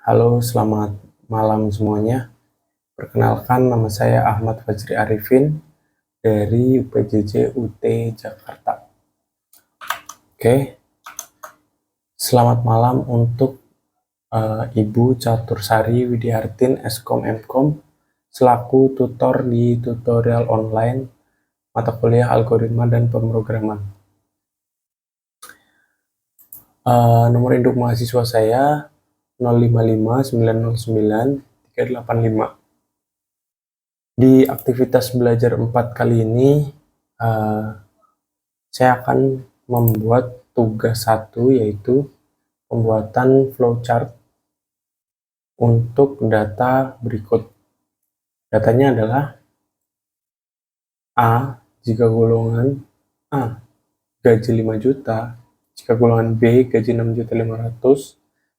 Halo, selamat malam semuanya. Perkenalkan, nama saya Ahmad Fajri Arifin dari UPJJ UT Jakarta. Oke, selamat malam untuk Ibu Catursari Widiartin Eskom Mkom selaku tutor di tutorial online mata kuliah algoritma dan pemrograman. Nomor induk mahasiswa saya 055-909-385. Di aktivitas belajar 4 kali ini, saya akan membuat tugas 1, yaitu pembuatan flowchart untuk data berikut. Datanya adalah A, jika golongan A gaji 5 juta, jika golongan B gaji 6.500.000,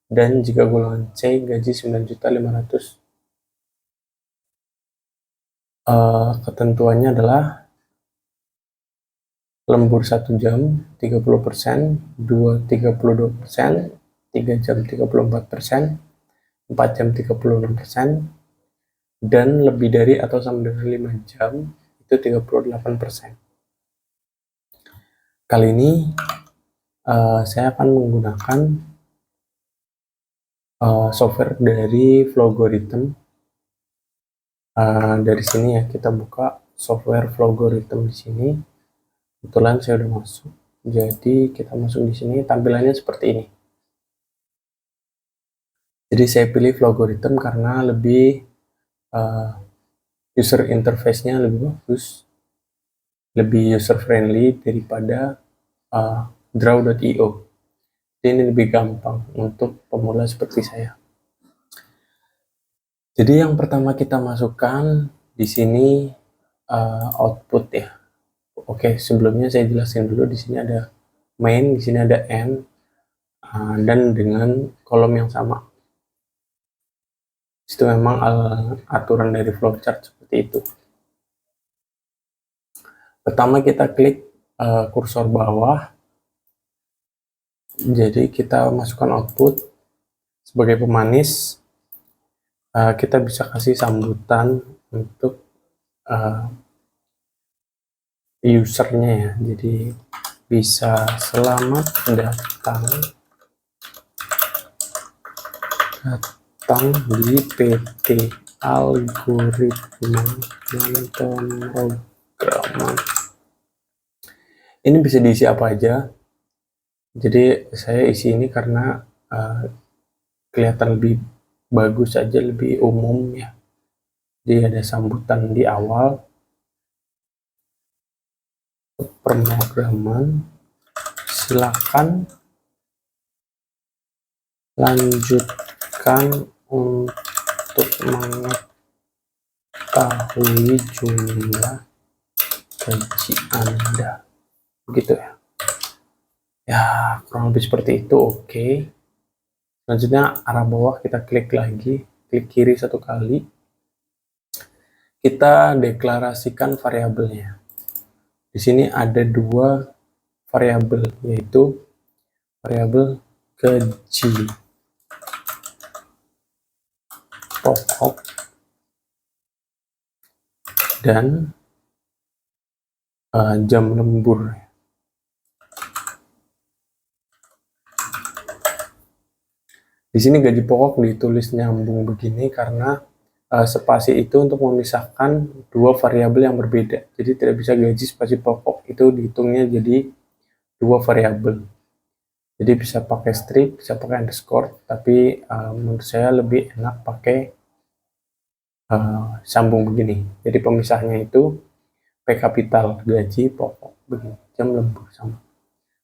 dan jika golongan C gaji 9.500.000. Ketentuannya adalah lembur 1 jam 30%, 2 32%, 3 jam 34%, 4 jam 36%, dan lebih dari atau sama dari 5 jam itu 38%. Kali ini saya akan menggunakan software dari Flowgorithm. Dari sini ya, kita buka software Flowgorithm di sini. Kebetulan saya udah masuk, jadi kita masuk di sini. Tampilannya seperti ini. Jadi saya pilih Flowgorithm karena lebih user interface-nya lebih bagus, lebih user friendly daripada Draw.io. Ini lebih gampang untuk pemula seperti saya. Jadi yang pertama kita masukkan di sini output ya. Oke, sebelumnya saya jelasin dulu. Di sini ada main, di sini ada end, dan dengan kolom yang sama. Itu memang aturan dari flowchart seperti itu. Pertama kita klik kursor bawah. Jadi kita masukkan output sebagai pemanis. Kita bisa kasih sambutan untuk usernya ya. Jadi bisa selamat datang di PT Algoritma dan Pemrograman. Ini bisa diisi apa aja. Jadi saya isi ini karena kelihatan lebih bagus aja, lebih umum ya. Jadi ada sambutan di awal, pemrograman, silakan lanjutkan untuk mengetahui jumlah gaji Anda. Begitu ya. Ya, kurang lebih seperti itu. Oke. Selanjutnya arah bawah kita klik lagi, klik kiri 1 kali. Kita deklarasikan variabelnya. Di sini ada 2 variabel, yaitu variabel gaji pokok dan jam lembur. Di sini gaji pokok ditulis nyambung begini karena spasi itu untuk memisahkan 2 variabel yang berbeda. Jadi tidak bisa gaji spasi pokok itu dihitungnya jadi 2 variabel. Jadi bisa pakai strip, bisa pakai underscore, tapi menurut saya lebih enak pakai sambung begini. Jadi pemisahnya itu P kapital, gaji pokok begini, jam lembur sama.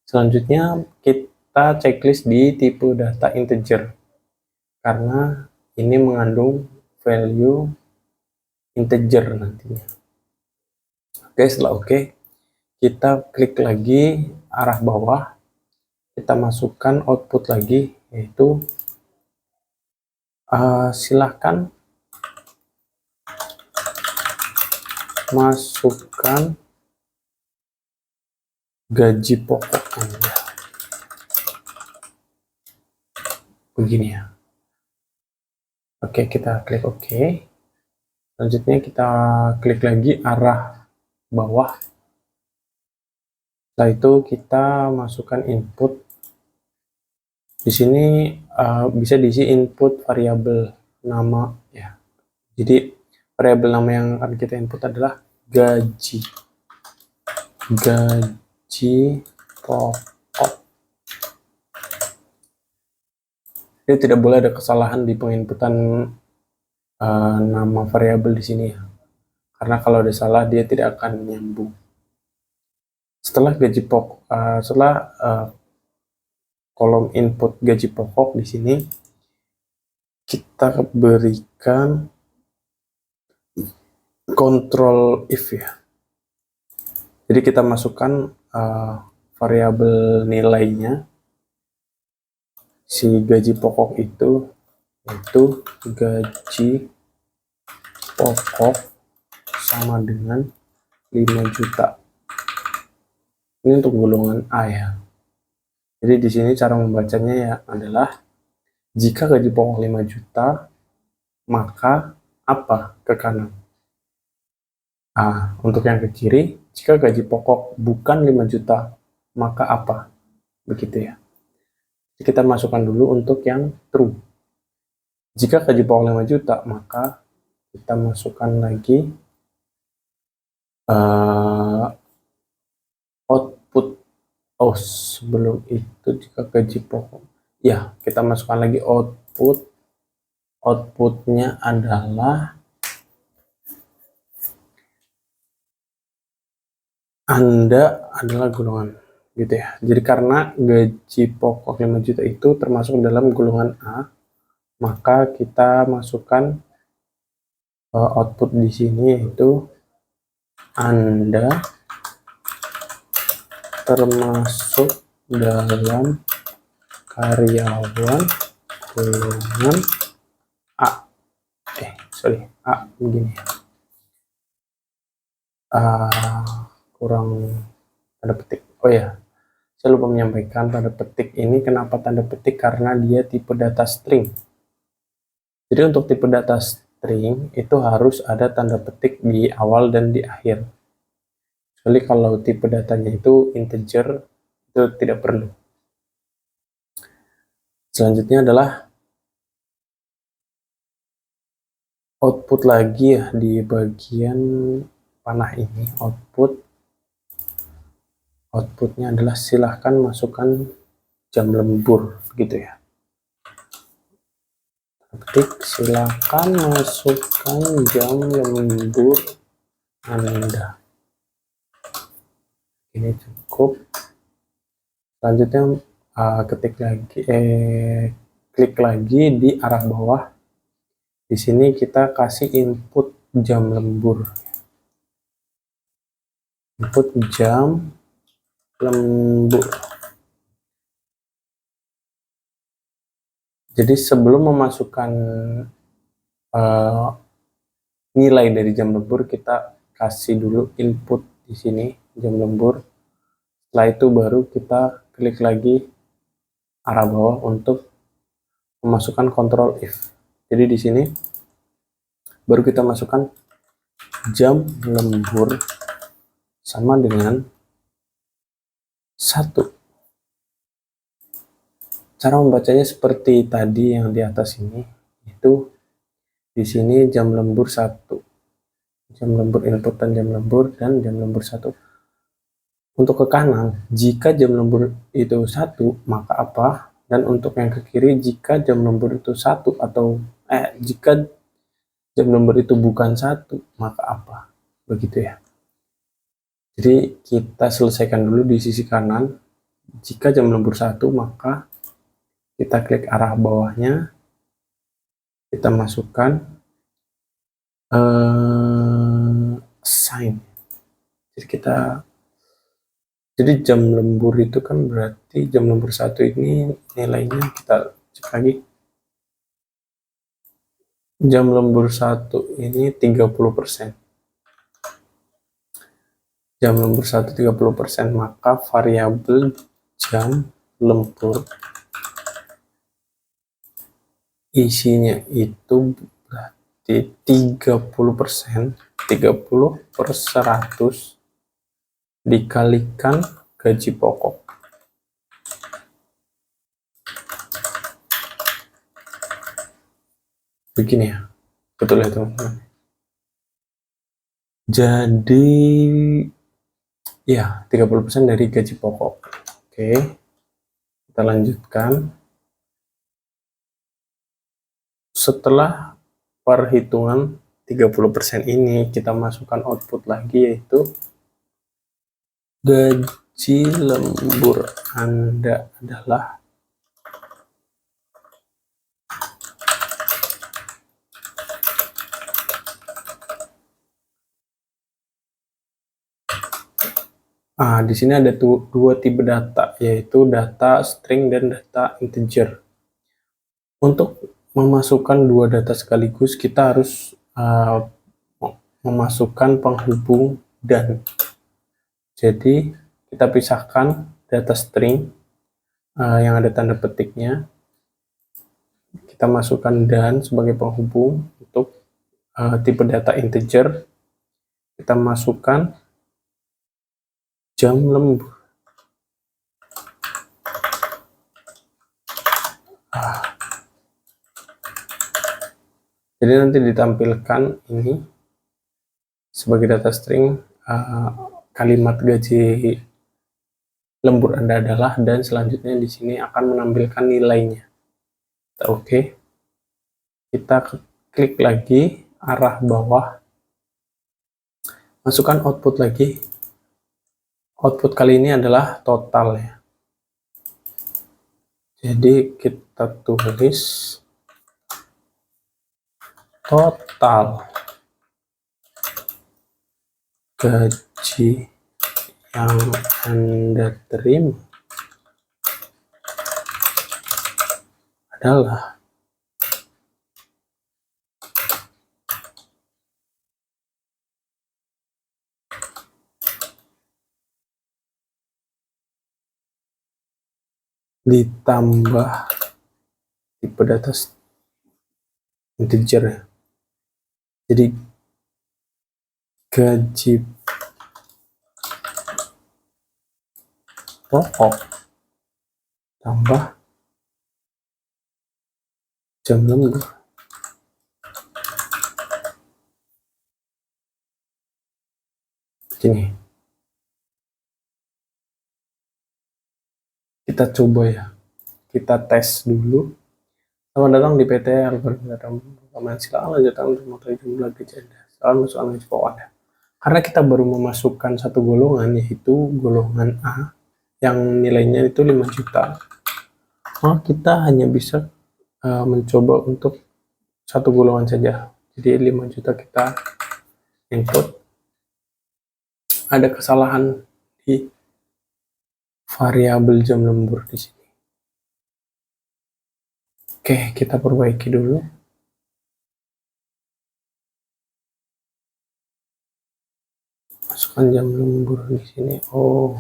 Selanjutnya kita checklist di tipe data integer karena ini mengandung value integer nantinya. Oke, setelah oke, kita klik lagi arah bawah, kita masukkan output lagi, yaitu silahkan masukkan gaji pokok Anda. Begini ya. Oke, kita klik OK. Selanjutnya kita klik lagi arah bawah. Setelah itu kita masukkan input. Di sini bisa diisi input variabel nama ya. Jadi variabel nama yang akan kita input adalah gaji. Gaji pokok. Jadi tidak boleh ada kesalahan di penginputan nama variabel di sini ya. Karena kalau ada salah dia tidak akan nyambung. Setelah gaji pokok, setelah kolom input gaji pokok di sini kita berikan control if ya. Jadi kita masukkan variabel nilainya si gaji pokok itu, yaitu gaji pokok sama dengan 5 juta. Ini untuk golongan A ya. Jadi di sini cara membacanya ya adalah jika gaji pokok 5 juta, maka apa ke kanan? Untuk yang ke kiri, jika gaji pokok bukan 5 juta, maka apa? Begitu ya. Jadi kita masukkan dulu untuk yang true. Jika gaji pokok 5 juta, maka kita masukkan lagi output. Sebelum itu jika gaji pokok, ya kita masukkan lagi output. Outputnya adalah Anda adalah golongan gitu ya. Jadi karena gaji pokok 5 juta itu termasuk dalam golongan A, maka kita masukkan output di sini yaitu Anda termasuk dalam karyawan golongan A. A begini. Kurang tanda petik. Oh ya, saya lupa menyampaikan tanda petik ini. Kenapa tanda petik? Karena dia tipe data string. Jadi untuk tipe data string itu harus ada tanda petik di awal dan di akhir. Kecuali kalau tipe datanya itu integer, itu tidak perlu. Selanjutnya adalah output lagi ya di bagian panah ini. Outputnya adalah silahkan masukkan jam lembur gitu ya. Ketik silahkan masukkan jam lembur Anda. Ini cukup. Selanjutnya klik lagi di arah bawah. Di sini kita kasih input jam lembur. Input jam lembur. Jadi sebelum memasukkan nilai dari jam lembur, kita kasih dulu input di sini jam lembur. Setelah itu baru kita klik lagi arah bawah untuk memasukkan control if. Jadi di sini baru kita masukkan jam lembur sama dengan 1. Cara membacanya seperti tadi yang di atas ini, itu di sini jam lembur 1. Jam lembur input dan jam lembur 1. Untuk ke kanan, jika jam lembur itu 1, maka apa? Dan untuk yang ke kiri, jika jam lembur itu 1 atau jika jam lembur itu bukan 1, maka apa? Begitu ya. Jadi kita selesaikan dulu di sisi kanan. Jika jam lembur 1, maka kita klik arah bawahnya, kita masukkan sign. Jadi jam lembur itu kan berarti jam lembur 1 ini nilainya kita cek lagi. Jam lembur 1 ini 30%. Jam lembur 1 30%, maka variabel jam lembur isinya itu berarti 30%, 30/100 dikalikan gaji pokok. Begini ya, betul ya teman-teman. Jadi ya 30% dari gaji pokok. Oke, kita lanjutkan. Setelah perhitungan 30% ini, kita masukkan output lagi, yaitu gaji lembur Anda adalah di sini ada dua tipe data, yaitu data string dan data integer. Untuk memasukkan dua data sekaligus, kita harus memasukkan penghubung dan. Jadi kita pisahkan data string yang ada tanda petiknya, kita masukkan dan sebagai penghubung. Untuk tipe data integer, kita masukkan jam lembur. Jadi nanti ditampilkan ini sebagai data string kalimat gaji lembur Anda adalah, dan selanjutnya di sini akan menampilkan nilainya. Oke. Kita klik lagi arah bawah, masukkan output lagi. Output kali ini adalah total ya. Jadi kita tulis total gaji yang Anda terima adalah ditambah tipe data integer ya. Jadi gaji pokok tambah jam lembur. Begini. Kita coba ya. Kita tes dulu. Selamat datang di PT Algoritma. Silakan lanjutkan untuk mengetahui jumlah gaji Anda. Silakan masukkan gaji pokok Anda. Karena kita baru memasukkan satu golongan, yaitu golongan A, yang nilainya itu 5 juta. Maka kita hanya bisa mencoba untuk satu golongan saja. Jadi 5 juta kita input. Ada kesalahan di variabel jam lembur di sini. Oke, kita perbaiki dulu. Masukkan jam lembur di sini. Oh.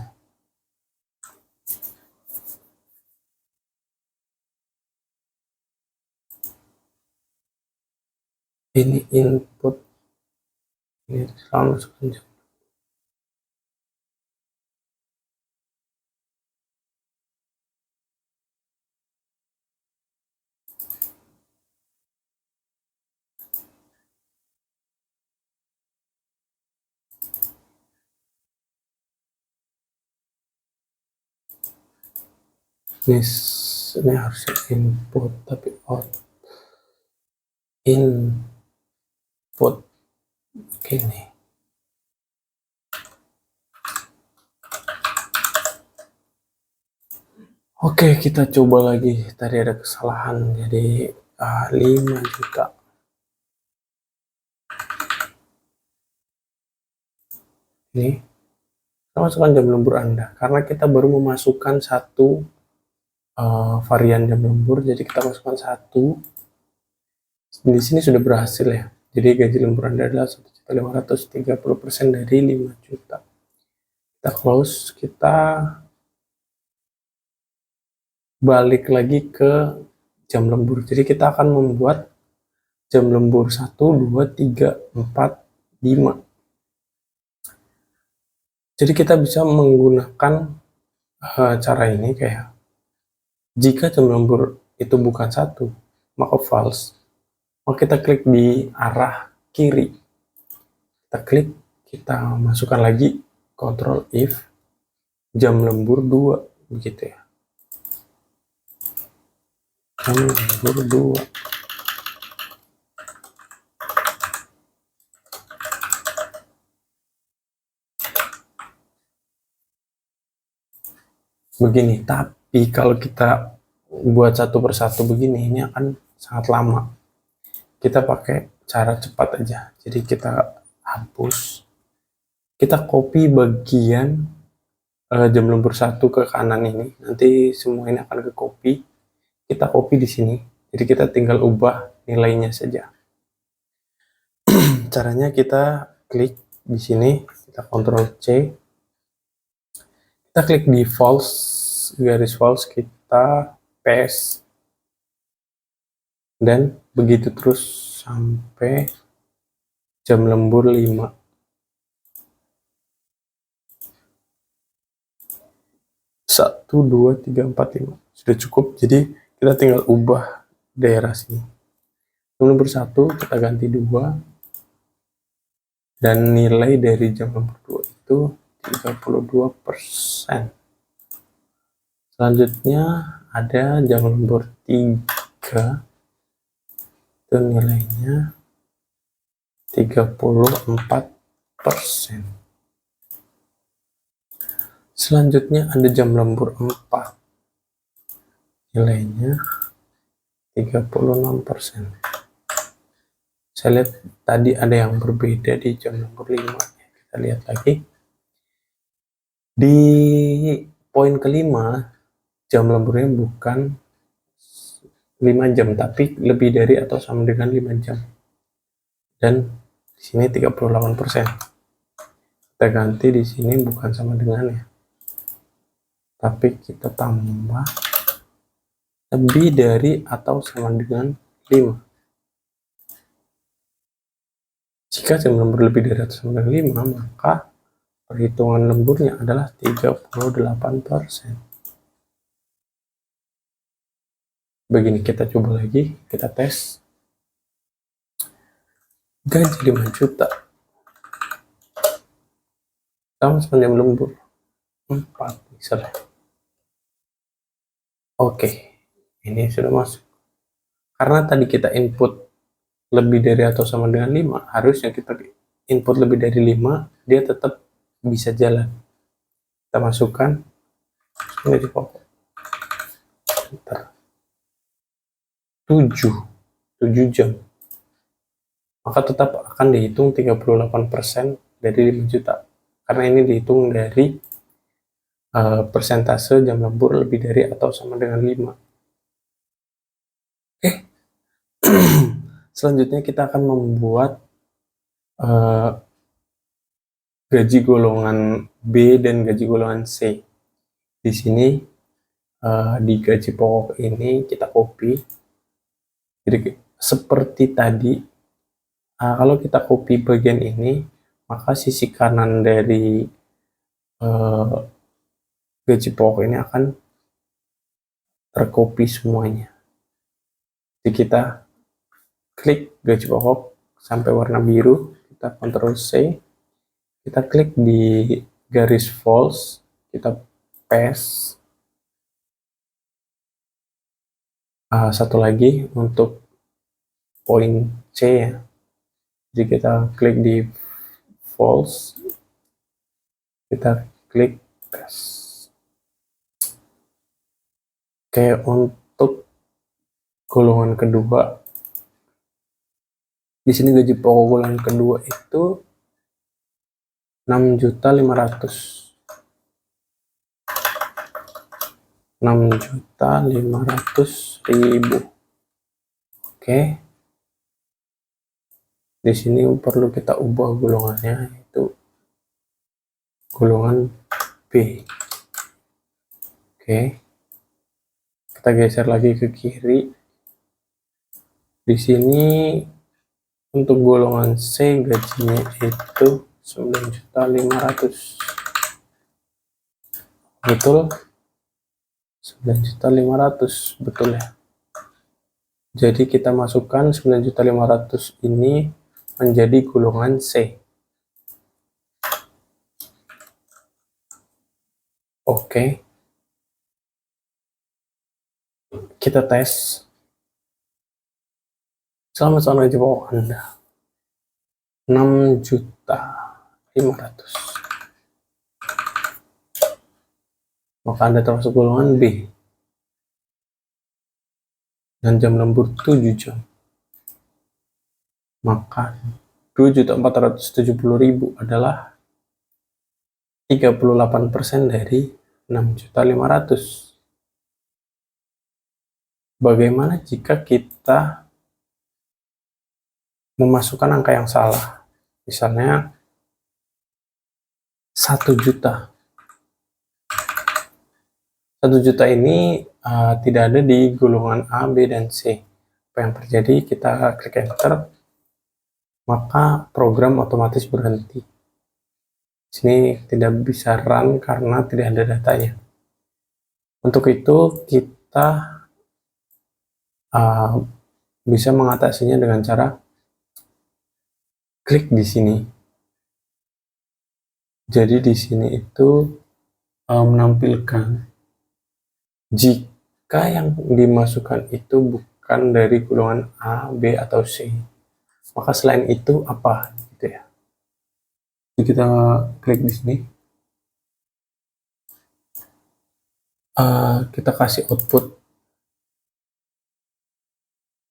Ini input. Ini selalu masukkan jam. Ini harusnya input tapi out input gini. Oke, kita coba lagi. Tadi ada kesalahan, jadi 5 juta. Ini kita masukkan jam lembur Anda, karena kita baru memasukkan satu varian jam lembur, jadi kita masukkan satu. Di sini sudah berhasil ya. Jadi gaji lembur Anda adalah 1.500.000, 30% dari 5 juta. Kita close, kita balik lagi ke jam lembur. Jadi kita akan membuat jam lembur 1, 2, 3, 4, 5. Jadi kita bisa menggunakan cara ini kayak jika jam lembur itu bukan 1, maka false. Maka kita klik di arah kiri. Kita klik, kita masukkan lagi Ctrl if jam lembur 2 begitu ya. Jam lembur 2. Begini, tapi kalau kita buat satu persatu begini, ini akan sangat lama. Kita pakai cara cepat aja. Jadi kita hapus, kita copy bagian jam lembur 1 ke kanan ini. Nanti semua ini akan ke copy. Kita copy di sini. Jadi kita tinggal ubah nilainya saja. Caranya kita klik di sini, kita Ctrl C. Kita klik di false, garis false, kita paste. Dan begitu terus sampai jam lembur 5. Satu, 2, 3, 4, 5. Sudah cukup, jadi kita tinggal ubah daerah sini. Jam lembur 1 kita ganti 2. Dan nilai dari jam lembur 2 itu 32%. Selanjutnya ada jam lembur 3. Itu nilainya 34%. Selanjutnya ada jam lembur 4. Nilainya 36%. Saya lihat tadi ada yang berbeda di jam lembur 5. Kita lihat lagi. Di poin kelima, jam lemburnya bukan 5 jam, tapi lebih dari atau sama dengan 5 jam. Dan di sini 38%. Kita ganti di sini bukan sama dengan ya. Tapi kita tambah lebih dari atau sama dengan 5. Jika jam lembur lebih dari atau sama dengan 5, maka perhitungan lemburnya adalah 38%. Begini, kita coba lagi, kita tes. Gaji 5 juta. Sama jam lembur 4 misalnya. Oke, ini sudah masuk. Karena tadi kita input lebih dari atau sama dengan 5, harusnya kita input lebih dari 5, dia tetap bisa jalan. Kita masukkan gaji pokok. Bentar. 7 jam. Maka tetap akan dihitung 38% dari 5 juta. Karena ini dihitung dari persentase jam lembur lebih dari atau sama dengan 5. Oke. Selanjutnya kita akan membuat gaji golongan B dan gaji golongan C. Di sini di gaji pokok ini kita copy. Jadi seperti tadi, kalau kita copy bagian ini, maka sisi kanan dari gaji pokok ini akan tercopy semuanya. Jadi kita klik gaji pokok sampai warna biru, kita Ctrl C, kita klik di garis false, kita paste. Satu lagi untuk poin C ya. Jadi kita klik di false, kita klik paste. Oke, untuk golongan kedua, di sini gaji pokok golongan kedua itu 6.500.000. 6.500.000. Oke. Di sini perlu kita ubah golongannya, itu golongan B. Oke. Kita geser lagi ke kiri. Di sini untuk golongan C gajinya itu 9.500.000. Betul? 9.500.000 betul ya. Jadi kita masukkan 9.500.000 ini menjadi golongan C. Oke. Kita tes. Selamat sore gaji pokok Anda. 6.500.000. Maka Anda termasuk golongan B. Dan jam lembur 7 jam. Maka 2.470.000 adalah 38% dari 6.500.000. Bagaimana jika kita memasukkan angka yang salah? Misalnya 1 juta. 1 juta ini tidak ada di golongan A, B, dan C. Apa yang terjadi? Kita klik enter, maka program otomatis berhenti. Sini tidak bisa run karena tidak ada datanya. Untuk itu kita bisa mengatasinya dengan cara klik di sini. Jadi di sini itu menampilkan jika yang dimasukkan itu bukan dari golongan A, B, atau C, maka selain itu apa gitu ya. Jadi kita klik di sini. Kita kasih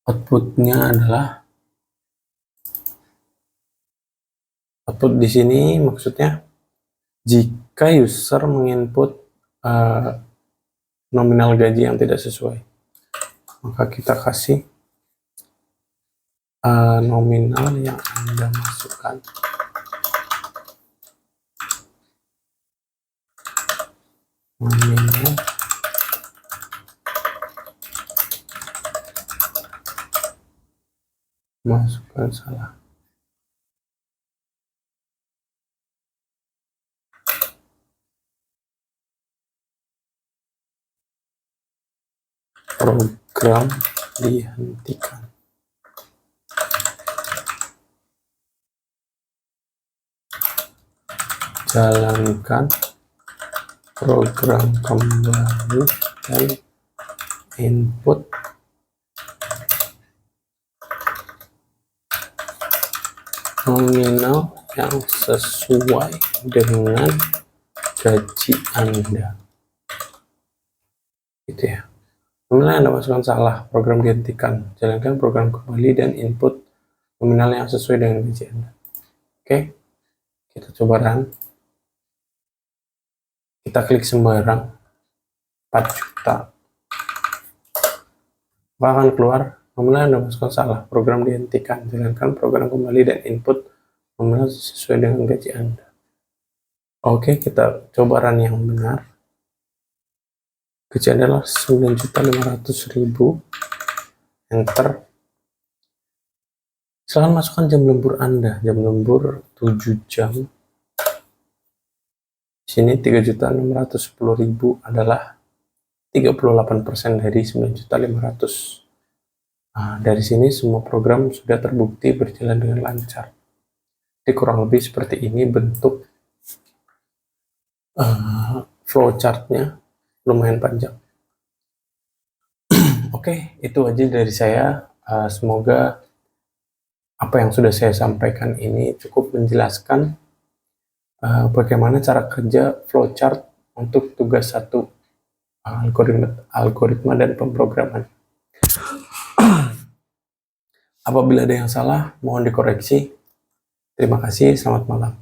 outputnya adalah output di sini, maksudnya jika user menginput nominal gaji yang tidak sesuai, maka kita kasih nominal yang Anda masukkan. Nominal masukkan salah. Program dihentikan. Jalankan program kembali dan input nominal yang sesuai dengan gaji Anda. Gitu ya. Nominal Anda masukkan salah, program dihentikan. Jalankan program kembali dan input nominal yang sesuai dengan gaji Anda. Oke, kita coba run. Kita klik sembarang 4 juta. Maka akan keluar nominal Anda masukkan salah, program dihentikan. Jalankan program kembali dan input nominal sesuai dengan gaji Anda. Oke, kita coba run yang benar. Gaji adalah 9.500.000. Enter. Silahkan masukkan jam lembur Anda. Jam lembur 7 jam. Sini 3.610.000 adalah 38% dari 9.500.000. Nah, dari sini semua program sudah terbukti berjalan dengan lancar. Jadi kurang lebih seperti ini bentuk flowchartnya. Lumayan panjang. Oke, itu aja dari saya. Semoga apa yang sudah saya sampaikan ini cukup menjelaskan bagaimana cara kerja flowchart untuk tugas 1, algoritma dan pemrograman. Apabila ada yang salah, mohon dikoreksi. Terima kasih, selamat malam.